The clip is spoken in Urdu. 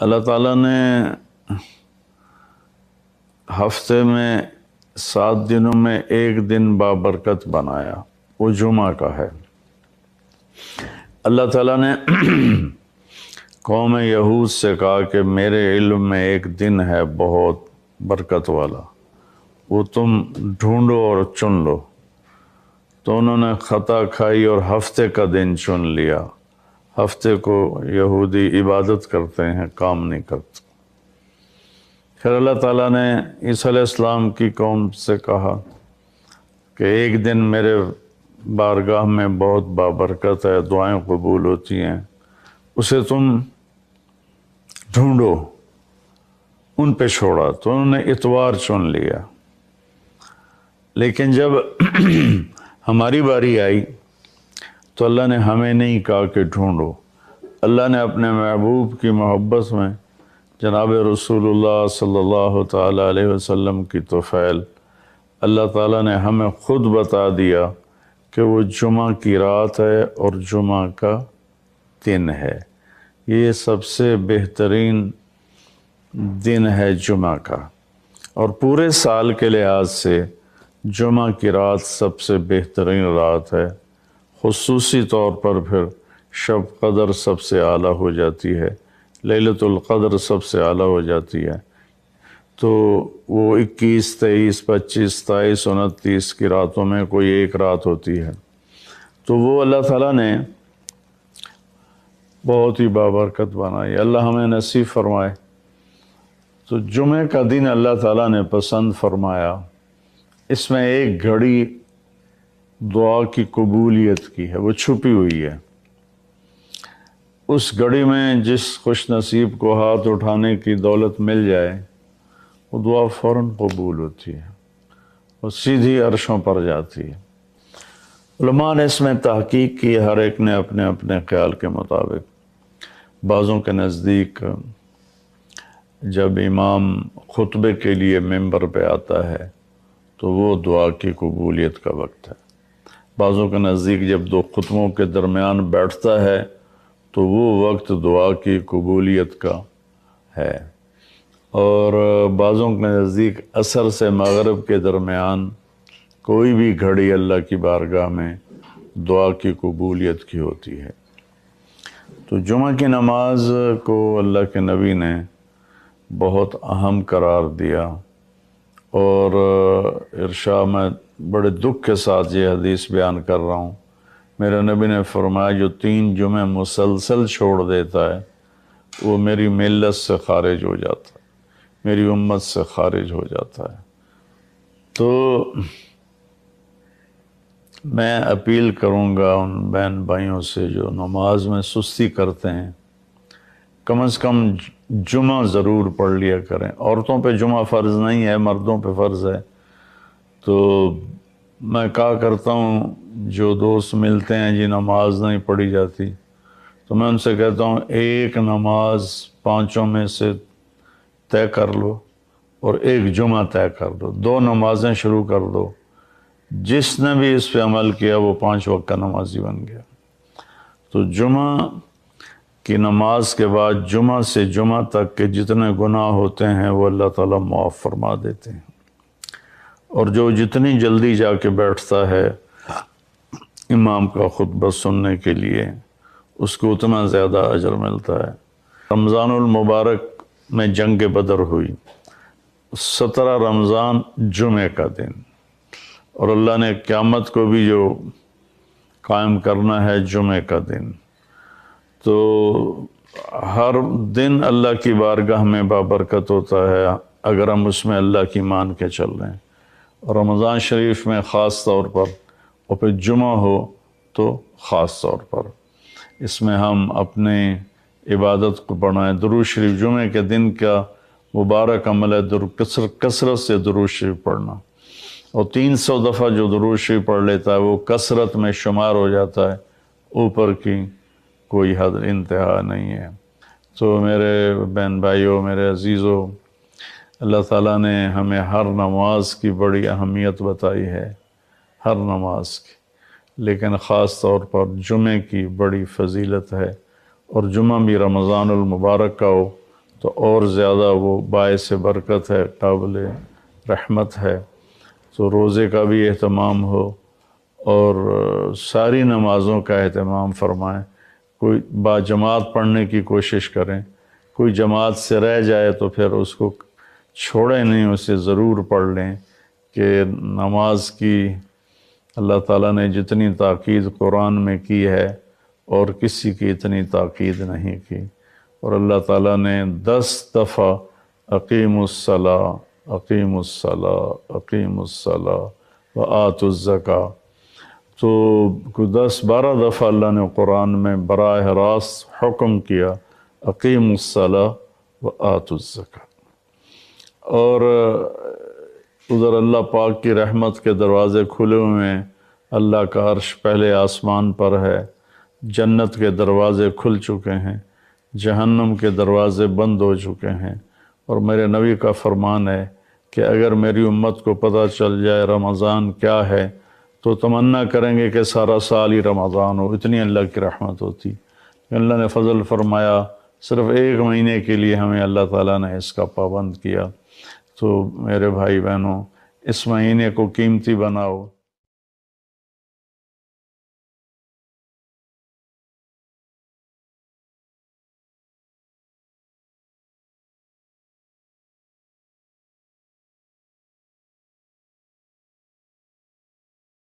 اللہ تعالیٰ نے ہفتے میں 7 دنوں میں ایک دن بابرکت بنایا، وہ جمعہ کا ہے۔ اللہ تعالیٰ نے قوم یہود سے کہا کہ میرے علم میں ایک دن ہے بہت برکت والا، وہ تم ڈھونڈو اور چن لو۔ تو انہوں نے خطا کھائی اور ہفتے کا دن چن لیا۔ ہفتے کو یہودی عبادت کرتے ہیں، کام نہیں کرتے۔ پھر اللہ تعالیٰ نے عیسیٰ علیہ السلام کی قوم سے کہا کہ ایک دن میرے بارگاہ میں بہت بابرکت ہے، دعائیں قبول ہوتی ہیں، اسے تم ڈھونڈو۔ ان پہ چھوڑا تو انہوں نے اتوار چن لیا۔ لیکن جب ہماری باری آئی تو اللہ نے ہمیں نہیں کہا کہ ڈھونڈو۔ اللہ نے اپنے محبوب کی محبت میں جناب رسول اللہ صلی اللہ تعالیٰ علیہ وسلم کی طفیل اللہ تعالیٰ نے ہمیں خود بتا دیا کہ وہ جمعہ کی رات ہے اور جمعہ کا دن ہے۔ یہ سب سے بہترین دن ہے جمعہ کا، اور پورے سال کے لحاظ سے جمعہ کی رات سب سے بہترین رات ہے۔ خصوصی طور پر پھر شب قدر سب سے اعلیٰ ہو جاتی ہے، لیلۃ القدر سب سے اعلیٰ ہو جاتی ہے۔ تو وہ 21، 23، 25، 27، 29 کی راتوں میں کوئی ایک رات ہوتی ہے، تو وہ اللہ تعالیٰ نے بہت ہی بابرکت بنائی۔ اللہ ہمیں نصیب فرمائے۔ تو جمعہ کا دن اللہ تعالیٰ نے پسند فرمایا۔ اس میں ایک گھڑی دعا کی قبولیت کی ہے، وہ چھپی ہوئی ہے۔ اس گھڑی میں جس خوش نصیب کو ہاتھ اٹھانے کی دولت مل جائے، وہ دعا فوراً قبول ہوتی ہے، وہ سیدھی عرشوں پر جاتی ہے۔ علماء نے اس میں تحقیق کی، ہر ایک نے اپنے اپنے خیال کے مطابق۔ بعضوں کے نزدیک جب امام خطبے کے لیے ممبر پہ آتا ہے تو وہ دعا کی قبولیت کا وقت ہے۔ بعضوں کے نزدیک جب دو خطبوں کے درمیان بیٹھتا ہے تو وہ وقت دعا کی قبولیت کا ہے۔ اور بعضوں کے نزدیک عصر سے مغرب کے درمیان کوئی بھی گھڑی اللہ کی بارگاہ میں دعا کی قبولیت کی ہوتی ہے۔ تو جمعہ کی نماز کو اللہ کے نبی نے بہت اہم قرار دیا، اور ارشاد میں بڑے دکھ کے ساتھ یہ حدیث بیان کر رہا ہوں۔ میرے نبی نے فرمایا جو 3 جمعے مسلسل چھوڑ دیتا ہے وہ میری ملت سے خارج ہو جاتا ہے، میری امت سے خارج ہو جاتا ہے۔ تو میں اپیل کروں گا ان بہن بھائیوں سے جو نماز میں سستی کرتے ہیں، کم از کم جمعہ ضرور پڑھ لیا کریں۔ عورتوں پہ جمعہ فرض نہیں ہے، مردوں پہ فرض ہے۔ تو میں کہا کرتا ہوں جو دوست ملتے ہیں جی نماز نہیں پڑھی جاتی، تو میں ان سے کہتا ہوں ایک نماز 5 میں سے طے کر لو اور ایک جمعہ طے کر دو، 2 نمازیں شروع کر دو۔ جس نے بھی اس پہ عمل کیا وہ 5 وقت کا نمازی بن گیا۔ تو جمعہ کی نماز کے بعد جمعہ سے جمعہ تک کے جتنے گناہ ہوتے ہیں وہ اللہ تعالیٰ معاف فرما دیتے ہیں، اور جو جتنی جلدی جا کے بیٹھتا ہے امام کا خطبہ سننے کے لیے اس کو اتنا زیادہ اجر ملتا ہے۔ رمضان المبارک میں جنگ بدر ہوئی، 17 رمضان جمعہ کا دن، اور اللہ نے قیامت کو بھی جو قائم کرنا ہے جمعہ کا دن۔ تو ہر دن اللہ کی بارگاہ میں بابرکت ہوتا ہے اگر ہم اس میں اللہ کی مان کے چل رہے ہیں، اور رمضان شریف میں خاص طور پر، اور پھر جمعہ ہو تو خاص طور پر، اس میں ہم اپنے عبادت کو بڑھائیں۔ درود شریف جمعہ کے دن کا مبارک عمل ہے کثرت سے درود شریف پڑھنا، اور 300 دفعہ جو درود شریف پڑھ لیتا ہے وہ کثرت میں شمار ہو جاتا ہے، اوپر کی کوئی حد انتہا نہیں ہے۔ تو میرے بہن بھائیوں، میرے عزیزوں، اللہ تعالیٰ نے ہمیں ہر نماز کی بڑی اہمیت بتائی ہے، ہر نماز کی، لیکن خاص طور پر جمعے کی بڑی فضیلت ہے، اور جمعہ بھی رمضان المبارک کا ہو تو اور زیادہ وہ باعث برکت ہے، قابل رحمت ہے۔ تو روزے کا بھی اہتمام ہو اور ساری نمازوں کا اہتمام فرمائیں، کوئی با جماعت پڑھنے کی کوشش کریں، کوئی جماعت سے رہ جائے تو پھر اس کو چھوڑیں نہیں، اسے ضرور پڑھ لیں کہ نماز کی اللہ تعالیٰ نے جتنی تاکید قرآن میں کی ہے اور کسی کی اتنی تاکید نہیں کی۔ اور اللہ تعالیٰ نے 10 دفعہ اقیم الصلاۃ، اقیم الصلاۃ، اقیم الصلاۃ وآتوا الزکاۃ، تو 10-12 دفعہ اللہ نے قرآن میں براہ راست حکم کیا اقیم الصلاۃ وآتوا الزکاۃ۔ اور ادھر اللہ پاک کی رحمت کے دروازے کھلے ہوئے ہیں، اللہ کا عرش پہلے آسمان پر ہے، جنت کے دروازے کھل چکے ہیں، جہنم کے دروازے بند ہو چکے ہیں۔ اور میرے نبی کا فرمان ہے کہ اگر میری امت کو پتہ چل جائے رمضان کیا ہے تو تمنا کریں گے کہ سارا سال ہی رمضان ہو، اتنی اللہ کی رحمت ہوتی۔ اللہ نے فضل فرمایا، صرف 1 مہینے کے لیے ہمیں اللہ تعالیٰ نے اس کا پابند کیا۔ تو میرے بھائی بہنوں، اس مہینے کو قیمتی بناؤ۔